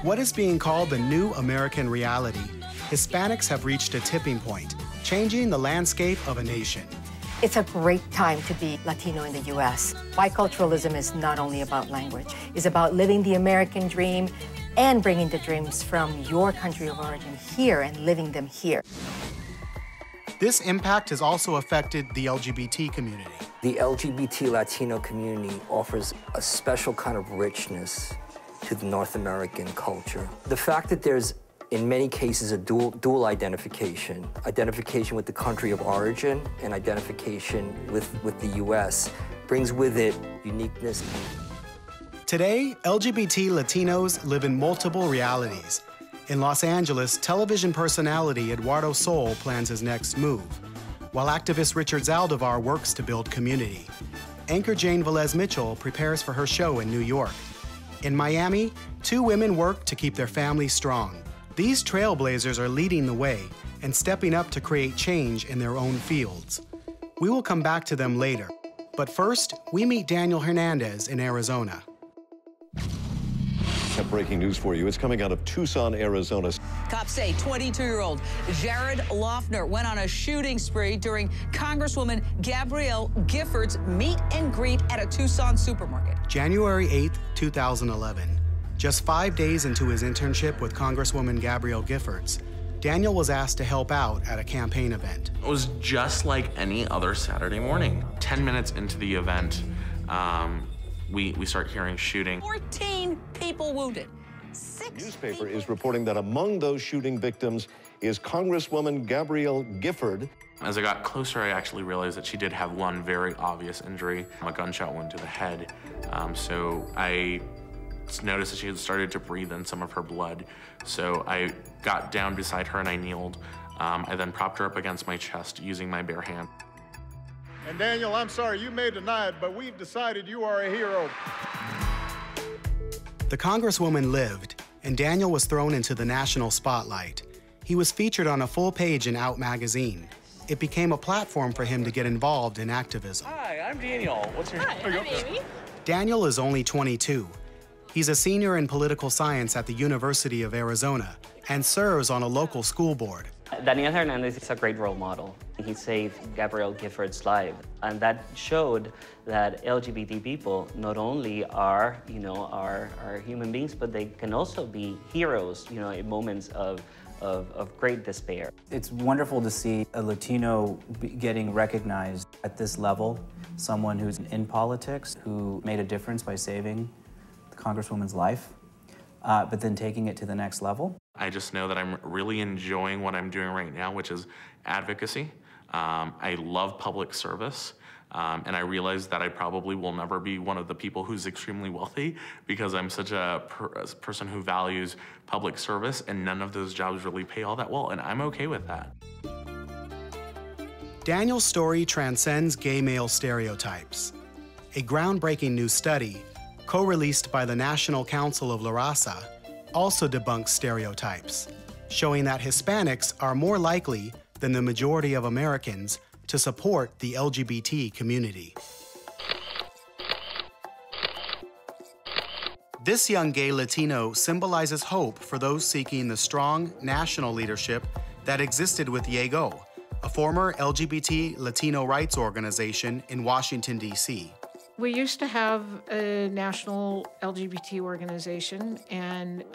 What is being called the new American reality, Hispanics have reached a tipping point, changing the landscape of a nation. It's a great time to be Latino in the U.S. Biculturalism is not only about language. It's about living the American dream and bringing the dreams from your country of origin here and living them here. This impact has also affected the LGBT community. The LGBT Latino community offers a special kind of richness to the North American culture. The fact that there's, in many cases, a dual identification with the country of origin and identification with the U.S., brings with it uniqueness. Today, LGBT Latinos live in multiple realities. In Los Angeles, television personality Eduardo Sol plans his next move, while activist Richard Zaldivar works to build community. Anchor Jane Velez-Mitchell prepares for her show in New York. In Miami, two women work to keep their families strong. These trailblazers are leading the way and stepping up to create change in their own fields. We will come back to them later, but first, we meet Daniel Hernandez in Arizona. Breaking news for you. It's coming out of Tucson, Arizona. Cops say 22-year-old Jared Loeffner went on a shooting spree during Congresswoman Gabrielle Gifford's meet and greet at a Tucson supermarket. January 8, 2011. Just 5 days into his internship with Congresswoman Gabrielle Giffords, Daniel was asked to help out at a campaign event. It was just like any other Saturday morning. 10 minutes into the event, we start hearing shooting. 14 people wounded. The newspaper is reporting that among those shooting victims is Congresswoman Gabrielle Gifford. As I got closer, I actually realized that she did have one very obvious injury, a gunshot wound to the head. So I noticed that she had started to breathe in some of her blood. So I got down beside her and I kneeled. I then propped her up against my chest using my bare hand. And Daniel, I'm sorry you may deny it, but we've decided you are a hero. The Congresswoman lived, and Daniel was thrown into the national spotlight. He was featured on a full page in Out magazine. It became a platform for him to get involved in activism. Hi, I'm Daniel. What's your name? Hi, I'm Amy. Daniel is only 22. He's a senior in political science at the University of Arizona and serves on a local school board. Daniel Hernandez is a great role model. He saved Gabrielle Gifford's life, and that showed that LGBT people not only are, are human beings, but they can also be heroes, in moments of great despair. It's wonderful to see a Latino getting recognized at this level, someone who's in politics, who made a difference by saving the Congresswoman's life, but then taking it to the next level. I just know that I'm really enjoying what I'm doing right now, which is advocacy. I love public service, and I realize that I probably will never be one of the people who's extremely wealthy because I'm such a person who values public service, and none of those jobs really pay all that well, and I'm okay with that. Daniel's story transcends gay male stereotypes. A groundbreaking new study, co-released by the National Council of La Raza, also debunks stereotypes, showing that Hispanics are more likely than the majority of Americans to support the LGBT community. This young gay Latino symbolizes hope for those seeking the strong national leadership that existed with Llegó, a former LGBT Latino rights organization in Washington, D.C. We used to have a national LGBT organization, and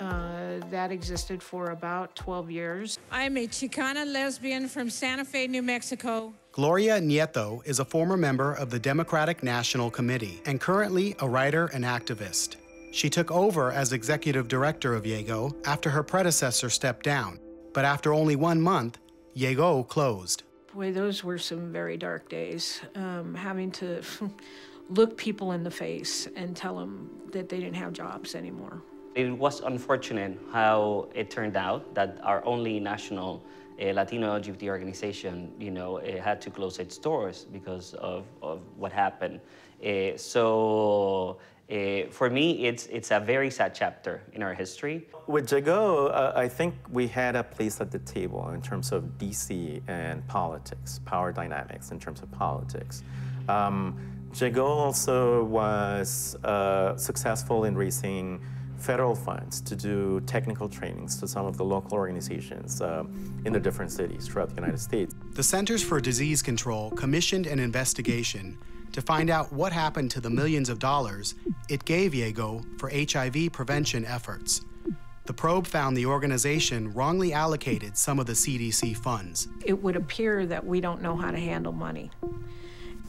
that existed for about 12 years. I'm a Chicana lesbian from Santa Fe, New Mexico. Gloria Nieto is a former member of the Democratic National Committee and currently a writer and activist. She took over as executive director of Llegó after her predecessor stepped down, but after only 1 month, Llegó closed. Boy, those were some very dark days, having to look people in the face and tell them that they didn't have jobs anymore. It was unfortunate how it turned out that our only national Latino LGBT organization, it had to close its doors because of what happened. For me, it's a very sad chapter in our history. With Llegó, I think we had a place at the table in terms of DC and politics, power dynamics in terms of politics. Llegó also was successful in raising federal funds to do technical trainings to some of the local organizations in the different cities throughout the United States. The Centers for Disease Control commissioned an investigation to find out what happened to the millions of dollars it gave Llegó for HIV prevention efforts. The probe found the organization wrongly allocated some of the CDC funds. It would appear that we don't know how to handle money.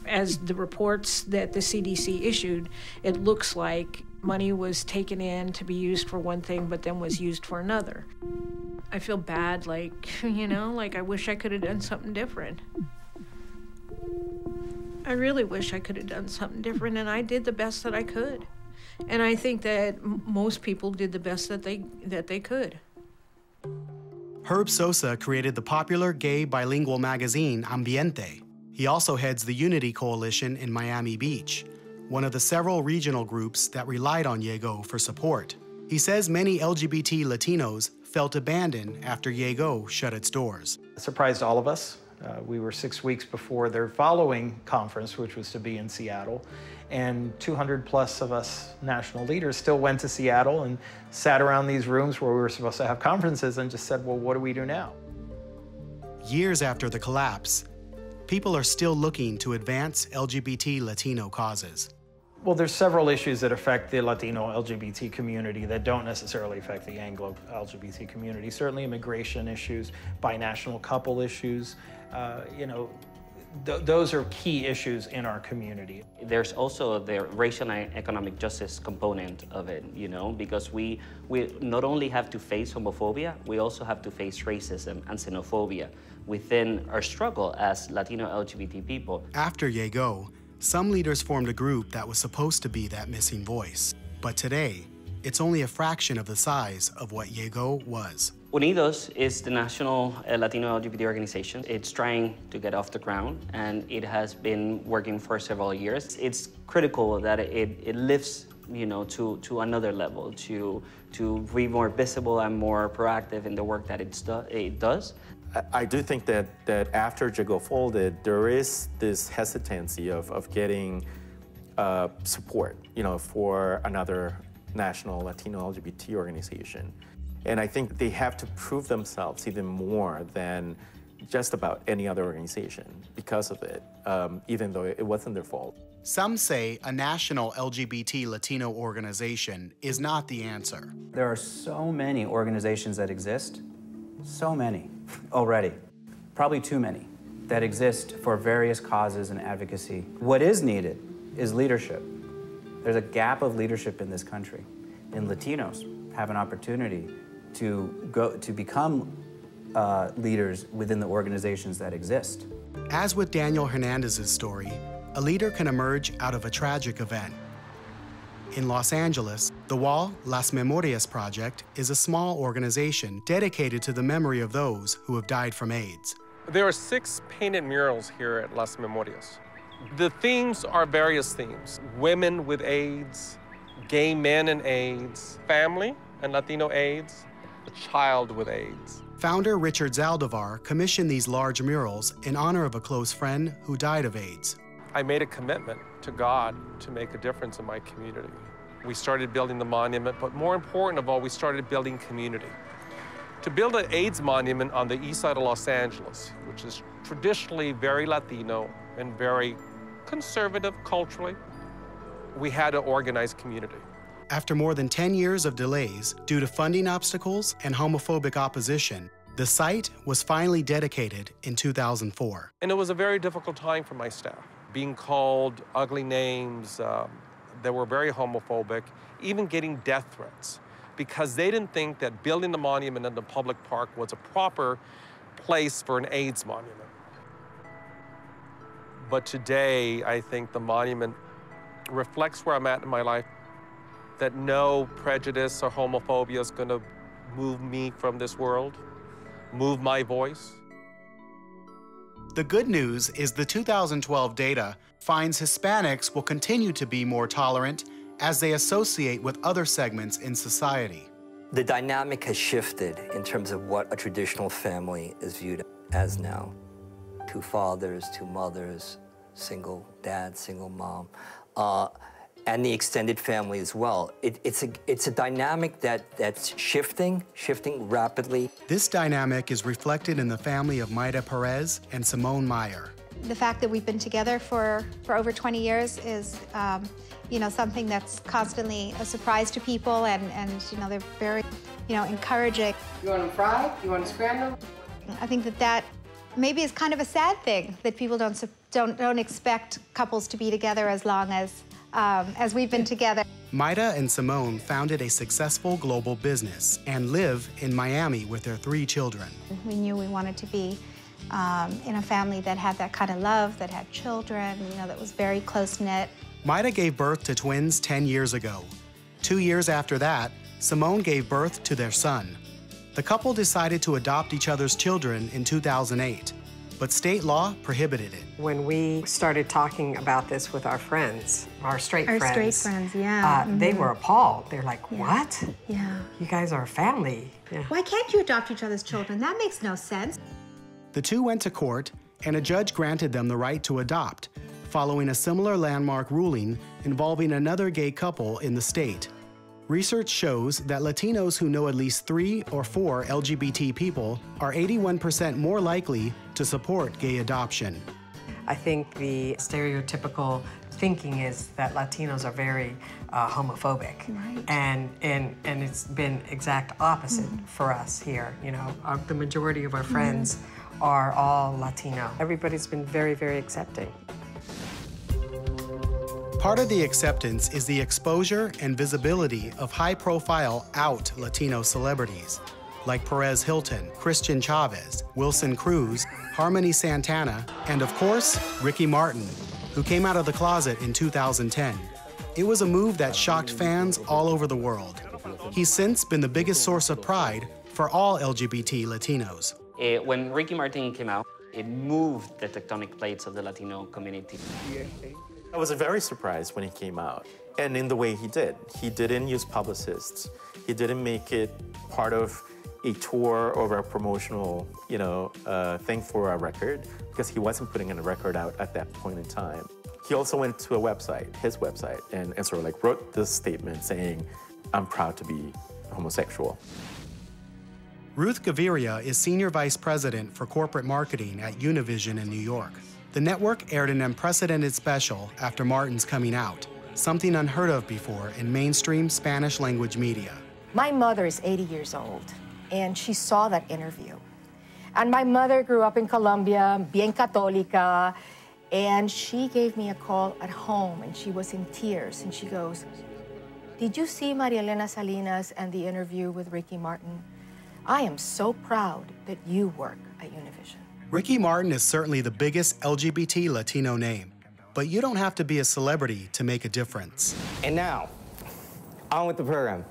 As the reports that the CDC issued, it looks like money was taken in to be used for one thing, but then was used for another. I feel bad, like, you know, like I wish I could have done something different. I really wish I could have done something different, and I did the best that I could. And I think that most people did the best that they could. Herb Sosa created the popular gay bilingual magazine Ambiente. He also heads the Unity Coalition in Miami Beach, one of the several regional groups that relied on Llegó for support. He says many LGBT Latinos felt abandoned after Llegó shut its doors. It surprised all of us. We were 6 weeks before their following conference, which was to be in Seattle, and 200 plus of us national leaders still went to Seattle and sat around these rooms where we were supposed to have conferences and just said, well, what do we do now? Years after the collapse, people are still looking to advance LGBT Latino causes. Well, there's several issues that affect the Latino LGBT community that don't necessarily affect the Anglo LGBT community. Certainly immigration issues, binational couple issues, you know, those are key issues in our community. There's also the racial and economic justice component of it, you know, because we not only have to face homophobia, we also have to face racism and xenophobia within our struggle as Latino LGBT people. After Llegó, some leaders formed a group that was supposed to be that missing voice. But today, it's only a fraction of the size of what Llegó was. Unidos is the national Latino LGBT organization. It's trying to get off the ground, and it has been working for several years. It's critical that it lifts, you know, to another level, to be more visible and more proactive in the work that it does. I do think that after Llegó folded, there is this hesitancy of getting support, you know, for another national Latino LGBT organization. And I think they have to prove themselves even more than just about any other organization because of it, even though it wasn't their fault. Some say a national LGBT Latino organization is not the answer. There are so many organizations that exist, so many already, probably too many, that exist for various causes and advocacy. What is needed is leadership. There's a gap of leadership in this country, and Latinos have an opportunity to become leaders within the organizations that exist. As with Daniel Hernandez's story, a leader can emerge out of a tragic event. In Los Angeles, the Wall Las Memorias Project is a small organization dedicated to the memory of those who have died from AIDS. There are 6 painted murals here at Las Memorias. The themes are various themes: women with AIDS, gay men and AIDS, family and Latino AIDS, a child with AIDS. Founder Richard Zaldivar commissioned these large murals in honor of a close friend who died of AIDS. I made a commitment to God to make a difference in my community. We started building the monument, but more important of all, we started building community. To build an AIDS monument on the east side of Los Angeles, which is traditionally very Latino and very conservative culturally, we had to organize community. After more than 10 years of delays due to funding obstacles and homophobic opposition, the site was finally dedicated in 2004. And it was a very difficult time for my staff, being called ugly names that were very homophobic, even getting death threats, because they didn't think that building the monument in the public park was a proper place for an AIDS monument. But today, I think the monument reflects where I'm at in my life, that no prejudice or homophobia is gonna move me from this world, move my voice. The good news is the 2012 data finds Hispanics will continue to be more tolerant as they associate with other segments in society. The dynamic has shifted in terms of what a traditional family is viewed as now. 2 fathers, 2 mothers, single dad, single mom. and the extended family as well. It's a dynamic that's shifting rapidly. This dynamic is reflected in the family of Maida Perez and Simone Meyer. The fact that we've been together for over 20 years is, something that's constantly a surprise to people, and they're very, encouraging. You want them fried? You want them scrambled? I think that maybe is kind of a sad thing, that people don't expect couples to be together as long as we've been together. Maida and Simone founded a successful global business and live in Miami with their 3 children. We knew we wanted to be in a family that had that kind of love, that had children, that was very close-knit. Maida gave birth to twins 10 years ago. 2 years after that, Simone gave birth to their son. The couple decided to adopt each other's children in 2008, but state law prohibited it. When we started talking about this with our friends, our straight friends. Our straight friends, yeah. They were appalled. They're like, Yeah. what? Yeah. You guys are a family. Yeah. Why can't you adopt each other's children? That makes no sense. The two went to court, and a judge granted them the right to adopt, following a similar landmark ruling involving another gay couple in the state. Research shows that Latinos who know at least 3 or 4 LGBT people are 81% more likely to support gay adoption. I think the stereotypical thinking is that Latinos are very homophobic. Right. And it's been exact opposite for us here. The majority of our friends are all Latino. Everybody's been very, very accepting. Part of the acceptance is the exposure and visibility of high-profile out Latino celebrities, like Perez Hilton, Christian Chavez, Wilson Cruz, Harmony Santana, and of course, Ricky Martin, who came out of the closet in 2010. It was a move that shocked fans all over the world. He's since been the biggest source of pride for all LGBT Latinos. When Ricky Martin came out, it moved the tectonic plates of the Latino community. I was very surprised when he came out, and in the way he did. He didn't use publicists. He didn't make it part of a tour or a promotional, thing for a record, because he wasn't putting a record out at that point in time. He also went to a website, his website, and sort of wrote this statement saying, "I'm proud to be homosexual." Ruth Gaviria is Senior Vice President for Corporate Marketing at Univision in New York. The network aired an unprecedented special after Martin's coming out, something unheard of before in mainstream Spanish-language media. My mother is 80 years old, and she saw that interview. And my mother grew up in Colombia, bien católica, and she gave me a call at home, and she was in tears, and she goes, "Did you see Maria Elena Salinas and the interview with Ricky Martin? I am so proud that you work at Univision." Ricky Martin is certainly the biggest LGBT Latino name, but you don't have to be a celebrity to make a difference. And now, on with the program.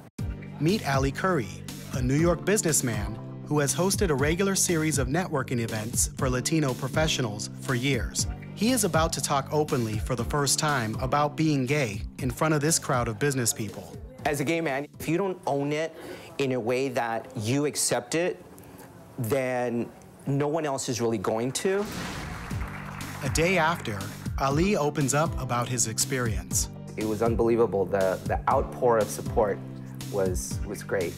Meet Ali Curry, a New York businessman who has hosted a regular series of networking events for Latino professionals for years. He is about to talk openly for the first time about being gay in front of this crowd of business people. As a gay man, if you don't own it in a way that you accept it, then no one else is really going to. A day after, Ali opens up about his experience. It was unbelievable. The outpour of support was great.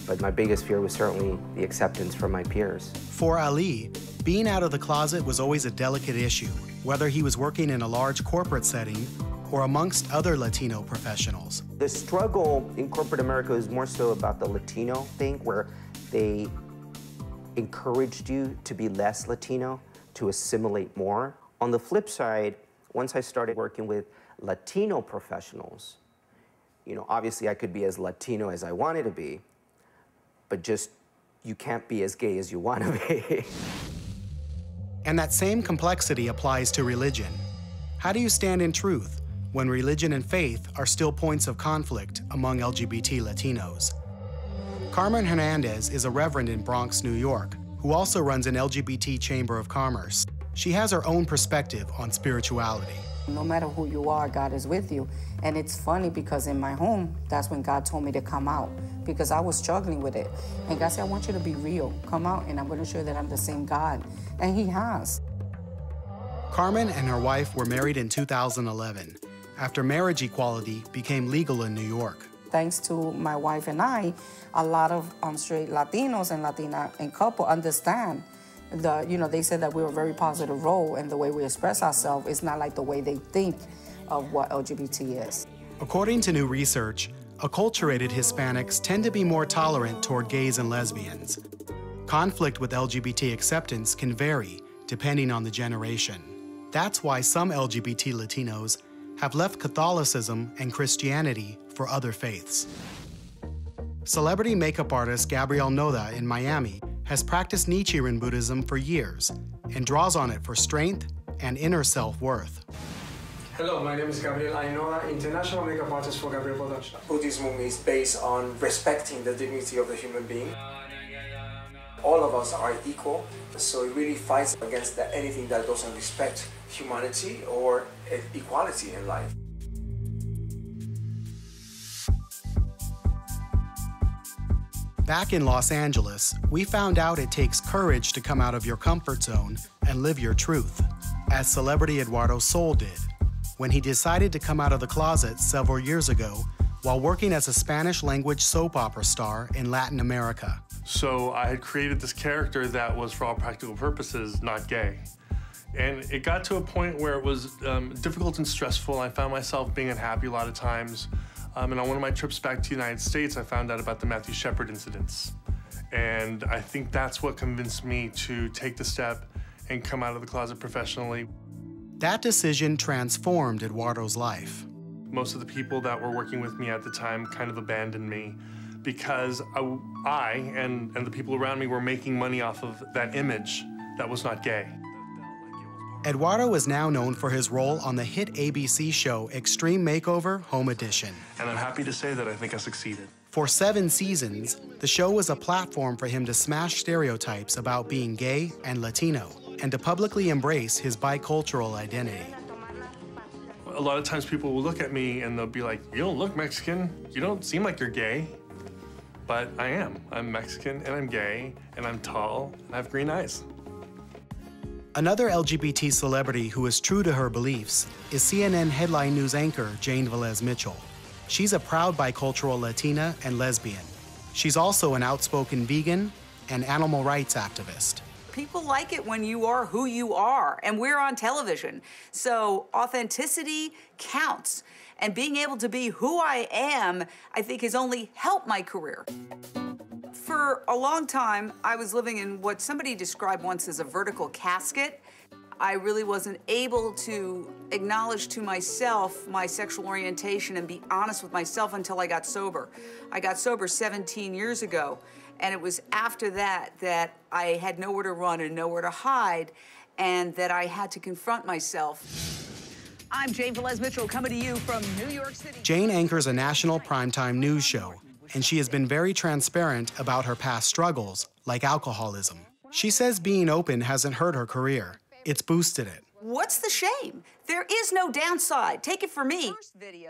But my biggest fear was certainly the acceptance from my peers. For Ali, being out of the closet was always a delicate issue, whether he was working in a large corporate setting or amongst other Latino professionals. The struggle in corporate America is more so about the Latino thing, where they encouraged you to be less Latino, to assimilate more. On the flip side, once I started working with Latino professionals, obviously I could be as Latino as I wanted to be, but just you can't be as gay as you want to be. And that same complexity applies to religion. How do you stand in truth when religion and faith are still points of conflict among LGBT Latinos? Carmen Hernandez is a reverend in Bronx, New York, who also runs an LGBT Chamber of Commerce. She has her own perspective on spirituality. No matter who you are, God is with you. And it's funny because in my home, that's when God told me to come out, because I was struggling with it. And God said, I want you to be real. Come out and I'm going to show you that I'm the same God. And he has. Carmen and her wife were married in 2011. after marriage equality became legal in New York. Thanks to my wife and I, a lot of straight Latinos and Latina and couple understand they said that we're a very positive role, and the way we express ourselves is not like the way they think of what LGBT is. According to new research, acculturated Hispanics tend to be more tolerant toward gays and lesbians. Conflict with LGBT acceptance can vary depending on the generation. That's why some LGBT Latinos have left Catholicism and Christianity for other faiths. Celebrity makeup artist Gabrielle Noda in Miami has practiced Nichiren Buddhism for years and draws on it for strength and inner self-worth. Hello, my name is Gabriel Ainoa, international makeup artist for Gabriel Production. Buddhism is based on respecting the dignity of the human being. All of us are equal, so it really fights against anything that doesn't respect humanity or equality in life. Back in Los Angeles, we found out it takes courage to come out of your comfort zone and live your truth, as celebrity Eduardo Sol did, when he decided to come out of the closet several years ago while working as a Spanish-language soap opera star in Latin America. So I had created this character that was, for all practical purposes, not gay. And it got to a point where it was difficult and stressful. I found myself being unhappy a lot of times. And on one of my trips back to the United States, I found out about the Matthew Shepard incidents. And I think that's what convinced me to take the step and come out of the closet professionally. That decision transformed Eduardo's life. Most of the people that were working with me at the time kind of abandoned me because I and the people around me were making money off of that image that was not gay. Eduardo is now known for his role on the hit ABC show Extreme Makeover Home Edition. And I'm happy to say that I think I succeeded. For 7 seasons, the show was a platform for him to smash stereotypes about being gay and Latino, and to publicly embrace his bicultural identity. A lot of times people will look at me and they'll be like, you don't look Mexican, you don't seem like you're gay. But I am. I'm Mexican and I'm gay and I'm tall and I have green eyes. Another LGBT celebrity who is true to her beliefs is CNN headline news anchor Jane Velez-Mitchell. She's a proud bicultural Latina and lesbian. She's also an outspoken vegan and animal rights activist. People like it when you are who you are, and we're on television. So authenticity counts. And being able to be who I am, I think, has only helped my career. For a long time, I was living in what somebody described once as a vertical casket. I really wasn't able to acknowledge to myself my sexual orientation and be honest with myself until I got sober. I got sober 17 years ago, and it was after that that I had nowhere to run and nowhere to hide, and that I had to confront myself. I'm Jane Velez-Mitchell coming to you from New York City. Jane anchors a national primetime news show, and she has been very transparent about her past struggles, like alcoholism. She says being open hasn't hurt her career. It's boosted it. What's the shame? There is no downside. Take it from me.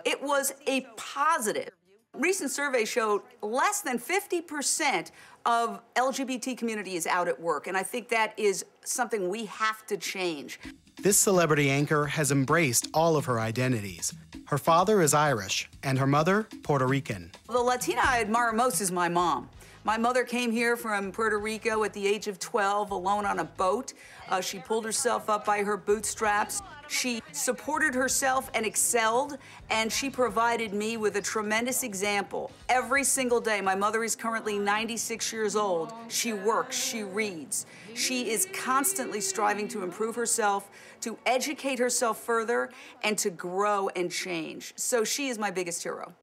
It was a positive. Recent surveys showed less than 50% of LGBT community is out at work, and I think that is something we have to change. This celebrity anchor has embraced all of her identities. Her father is Irish, and her mother, Puerto Rican. The Latina I admire most is my mom. My mother came here from Puerto Rico at the age of 12, alone on a boat. She pulled herself up by her bootstraps. She supported herself and excelled, and she provided me with a tremendous example. Every single day, my mother is currently 96 years old. She works, she reads. She is constantly striving to improve herself, to educate herself further, and to grow and change. So she is my biggest hero.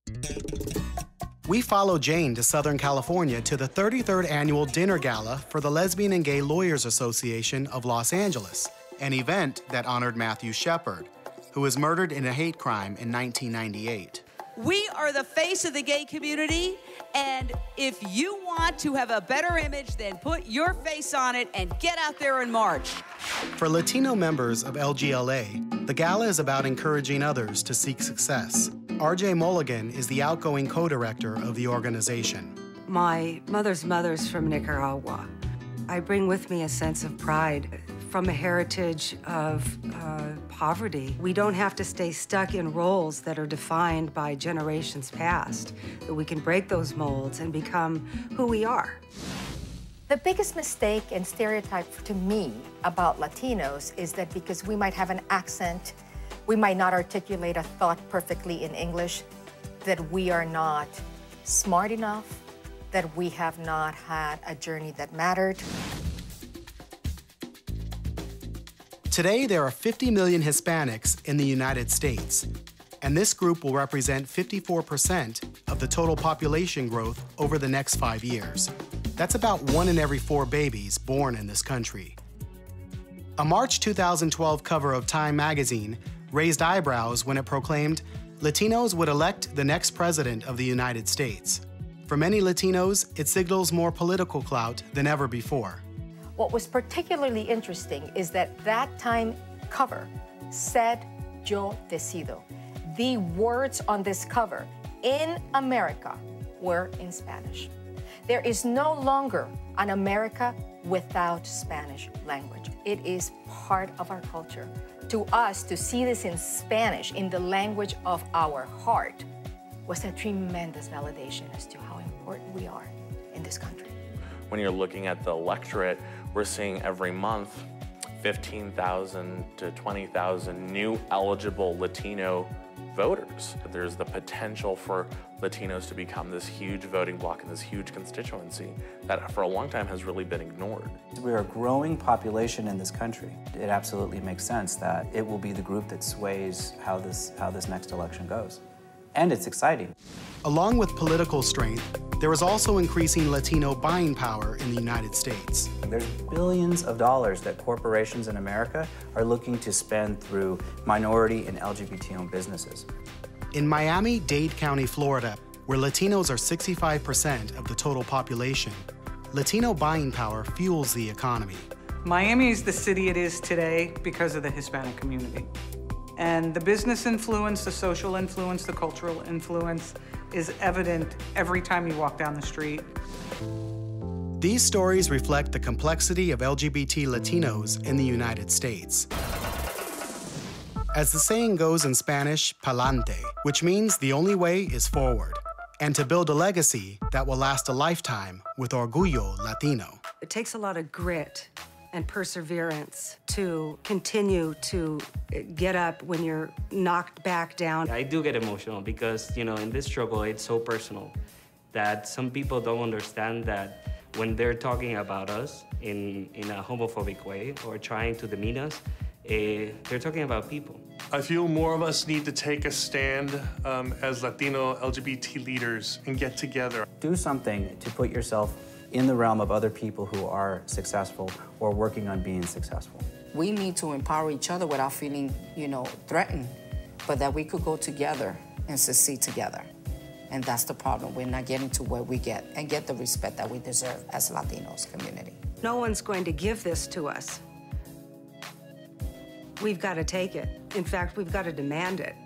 We follow Jane to Southern California to the 33rd annual dinner gala for the Lesbian and Gay Lawyers Association of Los Angeles, an event that honored Matthew Shepard, who was murdered in a hate crime in 1998. We are the face of the gay community, and if you want to have a better image, then put your face on it and get out there and march. For Latino members of LGLA, the gala is about encouraging others to seek success. RJ Mulligan is the outgoing co-director of the organization. My mother's from Nicaragua. I bring with me a sense of pride from a heritage of poverty. We don't have to stay stuck in roles that are defined by generations past, that we can break those molds and become who we are. The biggest mistake and stereotype to me about Latinos is that because we might have an accent, we might not articulate a thought perfectly in English, that we are not smart enough, that we have not had a journey that mattered. Today, there are 50 million Hispanics in the United States, and this group will represent 54% of the total population growth over the next 5 years. That's about 1 in every 4 babies born in this country. A March 2012 cover of Time magazine raised eyebrows when it proclaimed Latinos would elect the next president of the United States. For many Latinos, it signals more political clout than ever before. What was particularly interesting is that that Time cover said, "Yo decido." The words on this cover in America were in Spanish. There is no longer an America without Spanish language. It is part of our culture. To us, to see this in Spanish, in the language of our heart, was a tremendous validation as to how important we are in this country. When you're looking at the electorate, we're seeing every month 15,000 to 20,000 new eligible Latino voters. There's the potential for Latinos to become this huge voting bloc and this huge constituency that for a long time has really been ignored. We're a growing population in this country. It absolutely makes sense that it will be the group that sways how this next election goes. And it's exciting. Along with political strength, there is also increasing Latino buying power in the United States. There's billions of dollars that corporations in America are looking to spend through minority and LGBT-owned businesses. In Miami-Dade County, Florida, where Latinos are 65% of the total population, Latino buying power fuels the economy. Miami is the city it is today because of the Hispanic community. And the business influence, the social influence, the cultural influence is evident every time you walk down the street. These stories reflect the complexity of LGBT Latinos in the United States. As the saying goes in Spanish, pa'lante, which means the only way is forward, and to build a legacy that will last a lifetime with Orgullo Latino. It takes a lot of grit and perseverance to continue to get up when you're knocked back down. I do get emotional because, you know, in this struggle, it's so personal that some people don't understand that when they're talking about us in a homophobic way or trying to demean us, they're talking about people. I feel more of us need to take a stand as Latino LGBT leaders and get together. Do something to put yourself in the realm of other people who are successful or working on being successful. We need to empower each other without feeling, threatened, but that we could go together and succeed together. And that's the problem. We're not getting to where we get and get the respect that we deserve as Latinos community. No one's going to give this to us. We've got to take it. In fact, we've got to demand it.